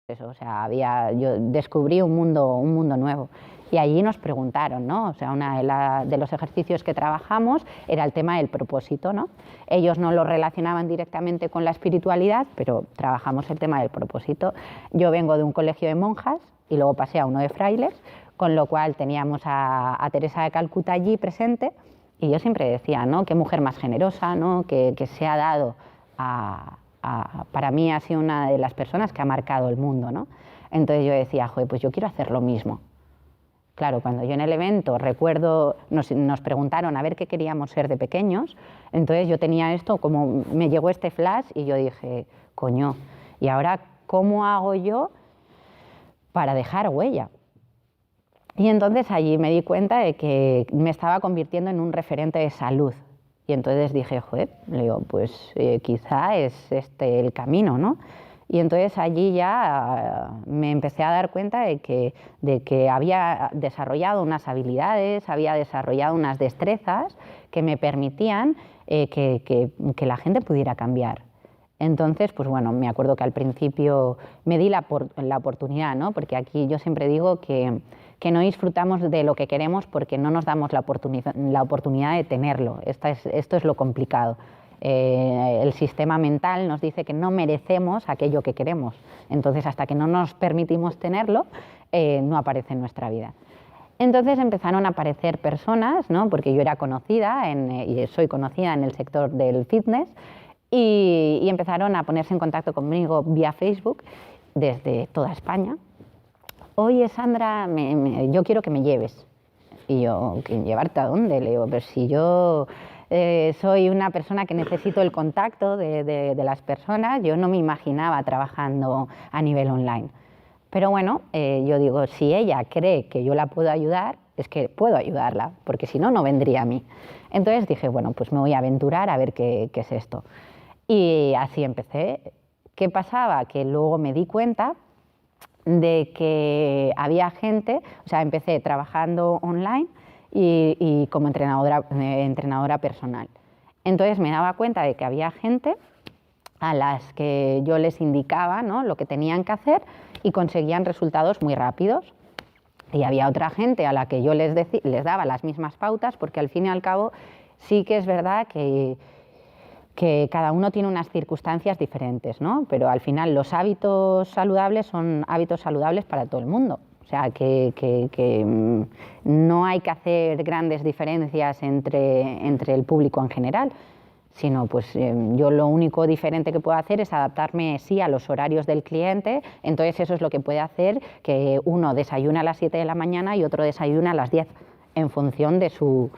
eso, o sea, yo descubrí un mundo nuevo. Y allí nos preguntaron, ¿no? O sea, de los ejercicios que trabajamos era el tema del propósito, ¿no? Ellos no lo relacionaban directamente con la espiritualidad, pero trabajamos el tema del propósito. Yo vengo de un colegio de monjas y luego pasé a uno de frailes, con lo cual teníamos a Teresa de Calcuta allí presente, y yo siempre decía, ¿no? Qué mujer más generosa, ¿no? Que se ha dado para mí ha sido una de las personas que ha marcado el mundo, ¿no? Entonces yo decía, joder, pues yo quiero hacer lo mismo. Claro, cuando yo en el evento recuerdo, nos preguntaron a ver qué queríamos ser de pequeños, entonces yo tenía esto, como me llegó este flash y yo dije, coño, ¿y ahora cómo hago yo para dejar huella? Y entonces allí me di cuenta de que me estaba convirtiendo en un referente de salud. Y entonces dije, joder, le digo, pues quizá es este el camino, ¿no? Y entonces allí ya me empecé a dar cuenta de que había desarrollado unas habilidades, había desarrollado unas destrezas que me permitían que la gente pudiera cambiar. Entonces, pues bueno, me acuerdo que al principio me di la oportunidad, ¿no? Porque aquí yo siempre digo que no disfrutamos de lo que queremos porque no nos damos la oportunidad de tenerlo. Esto es lo complicado. El sistema mental nos dice que no merecemos aquello que queremos. Entonces, hasta que no nos permitimos tenerlo, no aparece en nuestra vida. Entonces empezaron a aparecer personas, ¿no? Porque yo era conocida y soy conocida en el sector del fitness, y empezaron a ponerse en contacto conmigo vía Facebook desde toda España. Oye, Sandra, yo quiero que me lleves. Y yo, ¿llevarte a dónde? Le digo, pero si yo soy una persona que necesito el contacto de las personas, yo no me imaginaba trabajando a nivel online. Pero bueno, yo digo, si ella cree que yo la puedo ayudar, es que puedo ayudarla, porque si no, no vendría a mí. Entonces dije, bueno, pues me voy a aventurar a ver qué es esto. Y así empecé. ¿Qué pasaba? Que luego me di cuenta de que había gente, o sea, empecé trabajando online y como entrenadora personal. Entonces me daba cuenta de que había gente a las que yo les indicaba, ¿no?, lo que tenían que hacer y conseguían resultados muy rápidos. Y había otra gente a la que yo les daba las mismas pautas, porque al fin y al cabo sí que es verdad que cada uno tiene unas circunstancias diferentes, ¿no? Pero al final los hábitos saludables son hábitos saludables para todo el mundo. O sea, que no hay que hacer grandes diferencias entre el público en general, sino pues yo lo único diferente que puedo hacer es adaptarme sí a los horarios del cliente. Entonces eso es lo que puede hacer que uno desayune a las 7 de la mañana y otro desayune a las 10, en función de su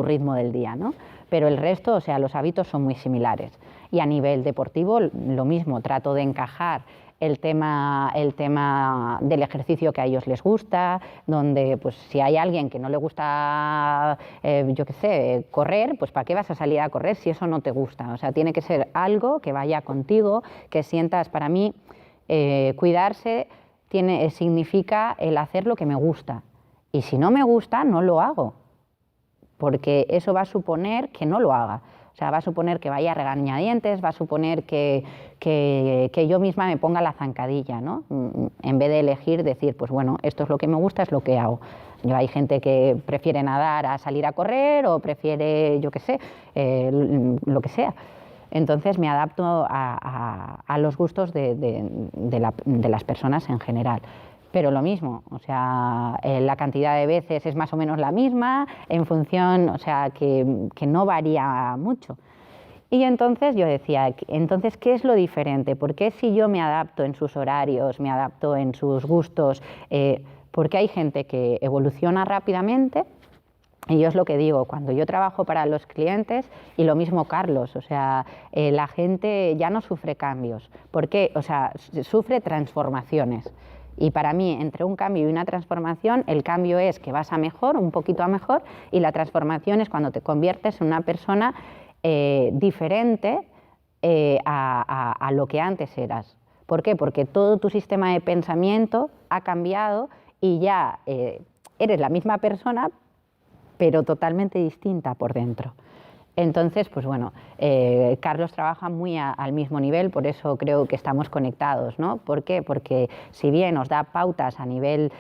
ritmo del día, ¿no? Pero el resto, o sea, los hábitos son muy similares. Y a nivel deportivo, lo mismo, trato de encajar el tema del ejercicio que a ellos les gusta, donde pues si hay alguien que no le gusta, yo qué sé, correr, pues ¿para qué vas a salir a correr si eso no te gusta? O sea, tiene que ser algo que vaya contigo, que sientas. Para mí, cuidarse significa el hacer lo que me gusta. Y si no me gusta, no lo hago, porque eso va a suponer que no lo haga. O sea, va a suponer que vaya a regañadientes, va a suponer que yo misma me ponga la zancadilla, ¿no? En vez de elegir, decir, pues bueno, esto es lo que me gusta, es lo que hago. Hay gente que prefiere nadar a salir a correr, o prefiere, yo qué sé, lo que sea. Entonces me adapto a los gustos de las personas en general. Pero lo mismo, o sea, la cantidad de veces es más o menos la misma, en función, o sea, que no varía mucho. Y entonces yo decía, entonces, ¿qué es lo diferente? ¿Por qué si yo me adapto en sus horarios, me adapto en sus gustos? Porque hay gente que evoluciona rápidamente. Y yo es lo que digo, cuando yo trabajo para los clientes, y lo mismo Carlos, o sea, la gente ya no sufre cambios. ¿Por qué? O sea, sufre transformaciones. Y para mí, entre un cambio y una transformación, el cambio es que vas a mejor, un poquito a mejor, y la transformación es cuando te conviertes en una persona diferente a lo que antes eras. ¿Por qué? Porque todo tu sistema de pensamiento ha cambiado y ya eres la misma persona, pero totalmente distinta por dentro. Entonces, pues bueno, Carlos trabaja muy al mismo nivel, por eso creo que estamos conectados, ¿no? ¿Por qué? Porque si bien nos da pautas a nivel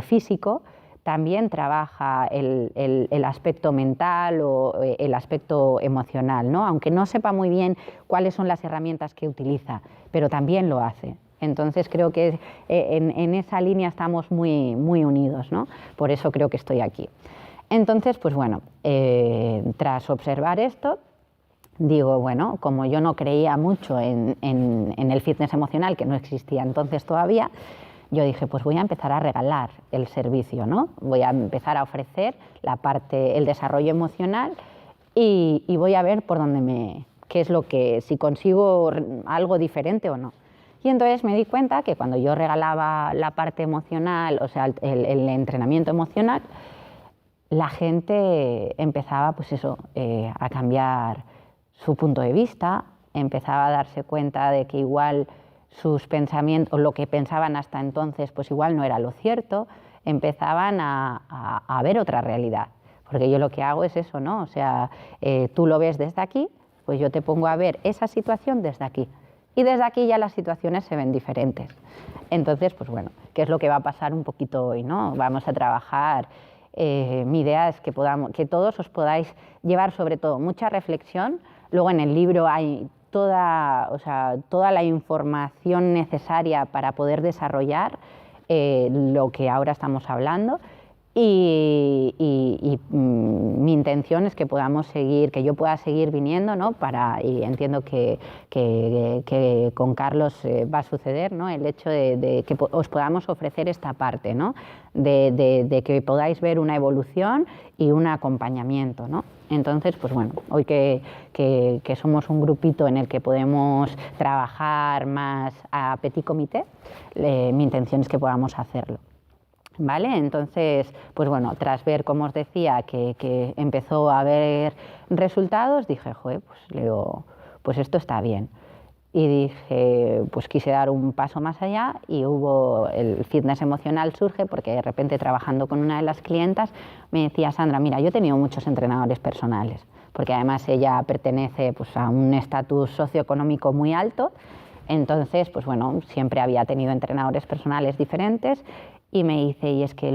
físico, también trabaja el aspecto mental o el aspecto emocional, ¿no? Aunque no sepa muy bien cuáles son las herramientas que utiliza, pero también lo hace. Entonces creo que en esa línea estamos muy, muy unidos, ¿no? Por eso creo que estoy aquí. Entonces, pues bueno, tras observar esto, digo, bueno, como yo no creía mucho en el fitness emocional, que no existía entonces todavía, yo dije, pues voy a empezar a regalar el servicio, ¿no? Voy a empezar a ofrecer la parte, el desarrollo emocional y voy a ver por dónde qué es lo que, si consigo algo diferente o no. Y entonces me di cuenta que cuando yo regalaba la parte emocional, o sea, el entrenamiento emocional, la gente empezaba, pues eso, a cambiar su punto de vista, empezaba a darse cuenta de que igual sus pensamientos, o lo que pensaban hasta entonces, pues igual no era lo cierto, empezaban a ver otra realidad. Porque yo lo que hago es eso, ¿no? O sea, tú lo ves desde aquí, pues yo te pongo a ver esa situación desde aquí. Y desde aquí ya las situaciones se ven diferentes. Entonces, pues bueno, ¿qué es lo que va a pasar un poquito hoy, ¿no? Vamos a trabajar. Mi idea es que todos os podáis llevar sobre todo mucha reflexión. Luego en el libro hay toda la información necesaria para poder desarrollar lo que ahora estamos hablando. Y mi intención es que podamos seguir, que yo pueda seguir viniendo, ¿no? Y entiendo que con Carlos va a suceder, ¿no? El hecho de que os podamos ofrecer esta parte, ¿no? De que podáis ver una evolución y un acompañamiento, ¿no? Entonces, pues bueno, hoy que somos un grupito en el que podemos trabajar más a petit comité, mi intención es que podamos hacerlo. ¿Vale? Entonces, pues bueno, tras ver, como os decía, que empezó a haber resultados, dije, joder, pues esto está bien. Y dije, pues quise dar un paso más allá y el fitness emocional surge porque de repente trabajando con una de las clientas me decía, Sandra, mira, yo he tenido muchos entrenadores personales, porque además ella pertenece pues, a un estatus socioeconómico muy alto, entonces, pues bueno, siempre había tenido entrenadores personales diferentes. Y me dice, y es que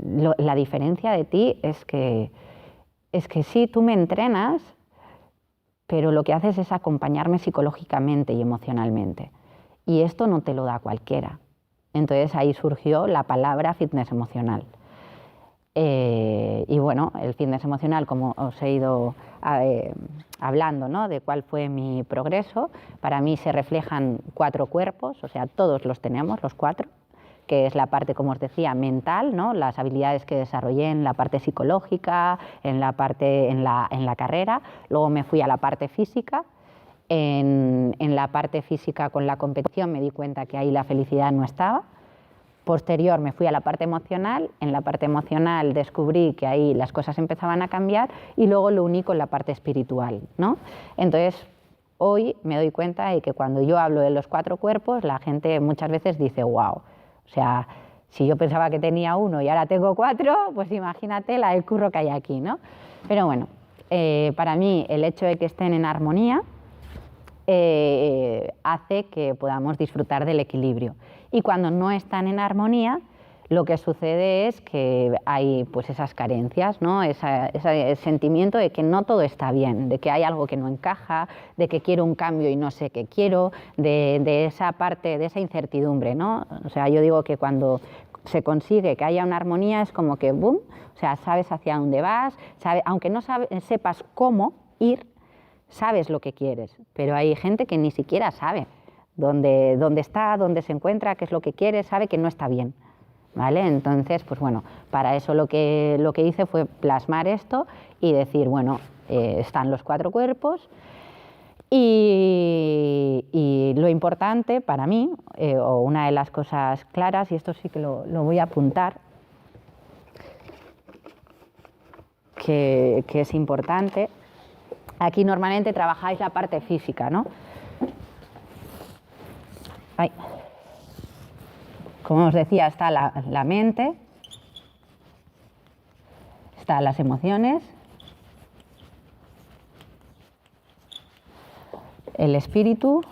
la diferencia de ti es que sí, tú me entrenas, pero lo que haces es acompañarme psicológicamente y emocionalmente. Y esto no te lo da cualquiera. Entonces ahí surgió la palabra fitness emocional. Y bueno, el fitness emocional, como os he ido hablando, ¿no? De cuál fue mi progreso, para mí se reflejan 4 cuerpos, o sea, todos los tenemos, los 4. Que es la parte, como os decía, mental, ¿no? Las habilidades que desarrollé en la parte psicológica, en la carrera. Luego me fui a la parte física. En la parte física con la competición me di cuenta que ahí la felicidad no estaba. Posterior me fui a la parte emocional. En la parte emocional descubrí que ahí las cosas empezaban a cambiar y luego lo uní con la parte espiritual, ¿no? Entonces, hoy me doy cuenta de que cuando yo hablo de los 4 cuerpos, la gente muchas veces dice, wow. O sea, si yo pensaba que tenía 1 y ahora tengo 4, pues imagínate el curro que hay aquí, ¿no? Pero bueno, para mí el hecho de que estén en armonía hace que podamos disfrutar del equilibrio. Y cuando no están en armonía, lo que sucede es que hay pues esas carencias, ¿no? Ese sentimiento de que no todo está bien, de que hay algo que no encaja, de que quiero un cambio y no sé qué quiero, de esa parte, de esa incertidumbre, ¿no? O sea, yo digo que cuando se consigue que haya una armonía es como que ¡boom! O sea, sabes hacia dónde vas, aunque no sepas cómo ir, sabes lo que quieres, pero hay gente que ni siquiera sabe dónde está, dónde se encuentra, qué es lo que quiere, sabe que no está bien. ¿Vale? Entonces, pues bueno, para eso lo que hice fue plasmar esto y decir, bueno, están los 4 cuerpos y lo importante para mí, o una de las cosas claras, y esto sí que lo voy a apuntar, que es importante, aquí normalmente trabajáis la parte física, ¿no? Ay. Como os decía, está la mente, están las emociones el espíritu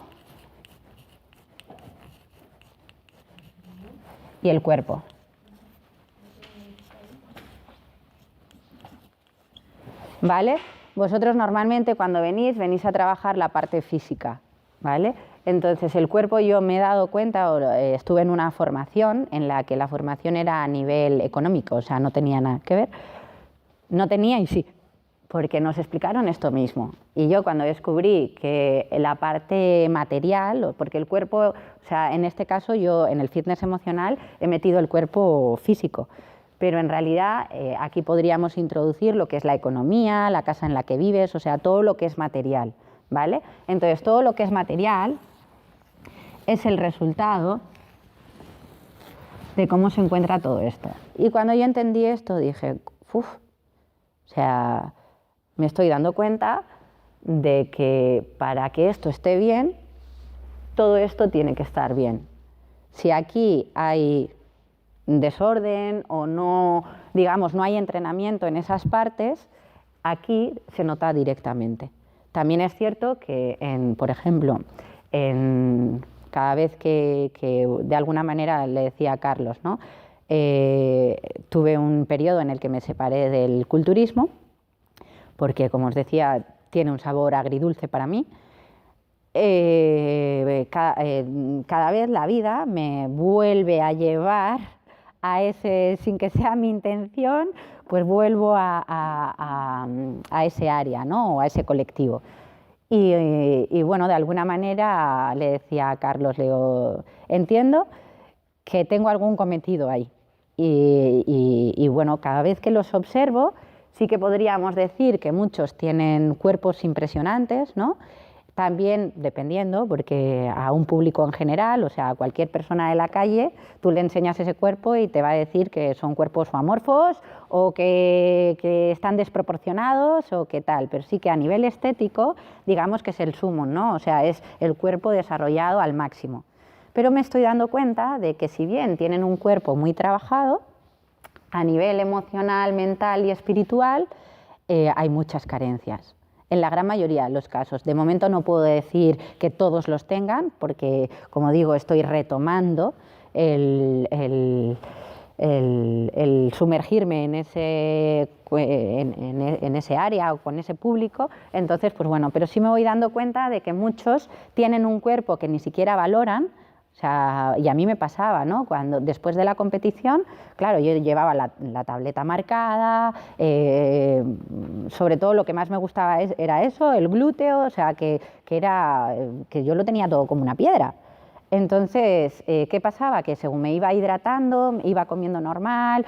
y el cuerpo. ¿Vale? Vosotros normalmente cuando venís a trabajar la parte física, ¿vale? Entonces el cuerpo, yo me he dado cuenta, estuve en una formación en la que la formación era a nivel económico, o sea, no tenía nada que ver. No tenía y sí, porque nos explicaron esto mismo. Y yo cuando descubrí que la parte material, porque el cuerpo, o sea, en este caso yo en el fitness emocional he metido el cuerpo físico, pero en realidad aquí podríamos introducir lo que es la economía, la casa en la que vives, o sea, todo lo que es material, ¿vale? Entonces, todo lo que es material es el resultado de cómo se encuentra todo esto. Y cuando yo entendí esto dije, uff, o sea, me estoy dando cuenta de que para que esto esté bien, todo esto tiene que estar bien. Si aquí hay desorden o no, digamos, no hay entrenamiento en esas partes, aquí se nota directamente. También es cierto que, por ejemplo, cada vez que de alguna manera le decía a Carlos, ¿no? Tuve un periodo en el que me separé del culturismo, porque, como os decía, tiene un sabor agridulce para mí. Cada vez la vida me vuelve a llevar a ese, sin que sea mi intención, pues vuelvo a ese área, ¿no? O a ese colectivo. Y bueno, de alguna manera le decía a Carlos, le digo, entiendo que tengo algún cometido ahí. Y bueno, cada vez que los observo, sí que podríamos decir que muchos tienen cuerpos impresionantes, ¿no? También dependiendo, porque a un público en general, o sea, a cualquier persona de la calle, tú le enseñas ese cuerpo y te va a decir que son cuerpos amorfos o que están desproporcionados o qué tal, pero sí que a nivel estético, digamos que es el sumum, ¿no? O sea, es el cuerpo desarrollado al máximo. Pero me estoy dando cuenta de que si bien tienen un cuerpo muy trabajado, a nivel emocional, mental y espiritual, hay muchas carencias. En la gran mayoría de los casos. De momento no puedo decir que todos los tengan, porque, como digo, estoy retomando el sumergirme en ese área o con ese público. Entonces, pues bueno, pero sí me voy dando cuenta de que muchos tienen un cuerpo que ni siquiera valoran. O sea, y a mí me pasaba, ¿no? Cuando después de la competición, claro, yo llevaba la tableta marcada, sobre todo lo que más me gustaba era eso, el glúteo, o sea, que yo lo tenía todo como una piedra. Entonces, ¿qué pasaba? Que según me iba hidratando, iba comiendo normal,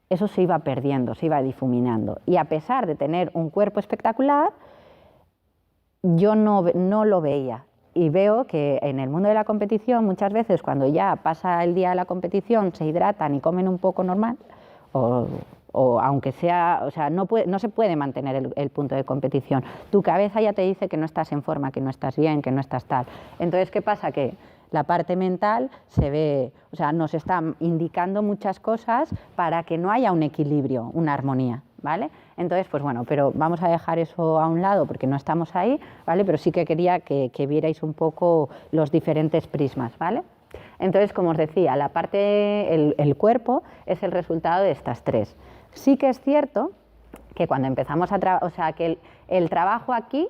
eso se iba perdiendo, se iba difuminando. Y a pesar de tener un cuerpo espectacular, yo no lo veía. Y veo que en el mundo de la competición muchas veces cuando ya pasa el día de la competición se hidratan y comen un poco normal o aunque sea, o sea, no se puede mantener el punto de competición. Tu cabeza ya te dice que no estás en forma, que no estás bien, que no estás tal. Entonces, ¿qué pasa? Que la parte mental se ve, o sea, nos está indicando muchas cosas para que no haya un equilibrio, una armonía, ¿vale? Entonces, pues bueno, pero vamos a dejar eso a un lado porque no estamos ahí, ¿vale? Pero sí que quería que vierais un poco los diferentes prismas, ¿vale? Entonces, como os decía, la parte, el cuerpo es el resultado de estas tres. Sí que es cierto que cuando empezamos a trabajar, o sea, que el trabajo aquí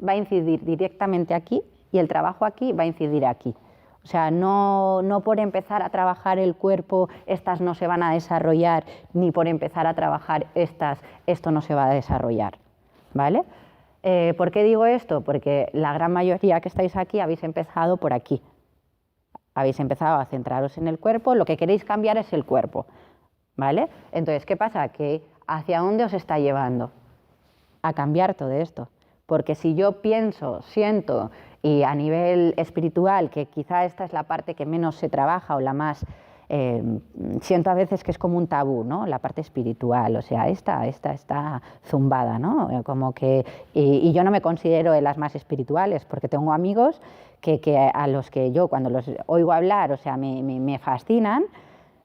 va a incidir directamente aquí y el trabajo aquí va a incidir aquí. O sea, no por empezar a trabajar el cuerpo, estas no se van a desarrollar, ni por empezar a trabajar esto no se va a desarrollar, ¿vale? ¿Por qué digo esto? Porque la gran mayoría que estáis aquí habéis empezado por aquí. Habéis empezado a centraros en el cuerpo, lo que queréis cambiar es el cuerpo, ¿vale? Entonces, ¿qué pasa? Que ¿hacia dónde os está llevando? A cambiar todo esto. Porque si yo pienso, siento, y a nivel espiritual, que quizá esta es la parte que menos se trabaja o la más, siento a veces que es como un tabú, ¿no? La parte espiritual, o sea, esta está zumbada, ¿no? Como que, y yo no me considero de las más espirituales, porque tengo amigos que a los que yo cuando los oigo hablar, o sea, me fascinan,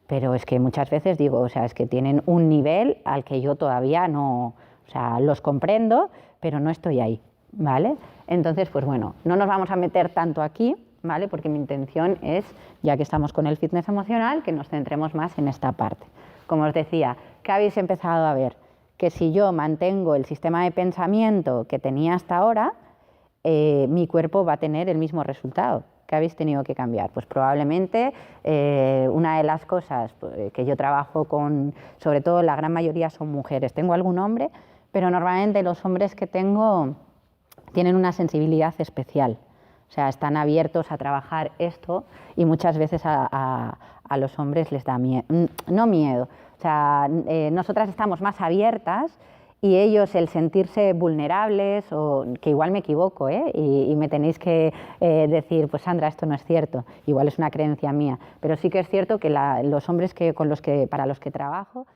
pero es que muchas veces digo, o sea, es que tienen un nivel al que yo todavía no, o sea, los comprendo, pero no estoy ahí, ¿vale? Entonces, pues bueno, no nos vamos a meter tanto aquí, ¿vale? Porque mi intención es, ya que estamos con el fitness emocional, que nos centremos más en esta parte. Como os decía, ¿qué habéis empezado a ver? Que si yo mantengo el sistema de pensamiento que tenía hasta ahora, mi cuerpo va a tener el mismo resultado. ¿Qué habéis tenido que cambiar? Pues probablemente una de las cosas que yo trabajo con, sobre todo la gran mayoría son mujeres. Tengo algún hombre, pero normalmente los hombres que tengo tienen una sensibilidad especial. O sea, están abiertos a trabajar esto y muchas veces a los hombres les da miedo, no miedo, o sea, nosotras estamos más abiertas y ellos el sentirse vulnerables, o que igual me equivoco, y me tenéis que decir, pues Sandra, esto no es cierto, igual es una creencia mía, pero sí que es cierto que los hombres para los que trabajo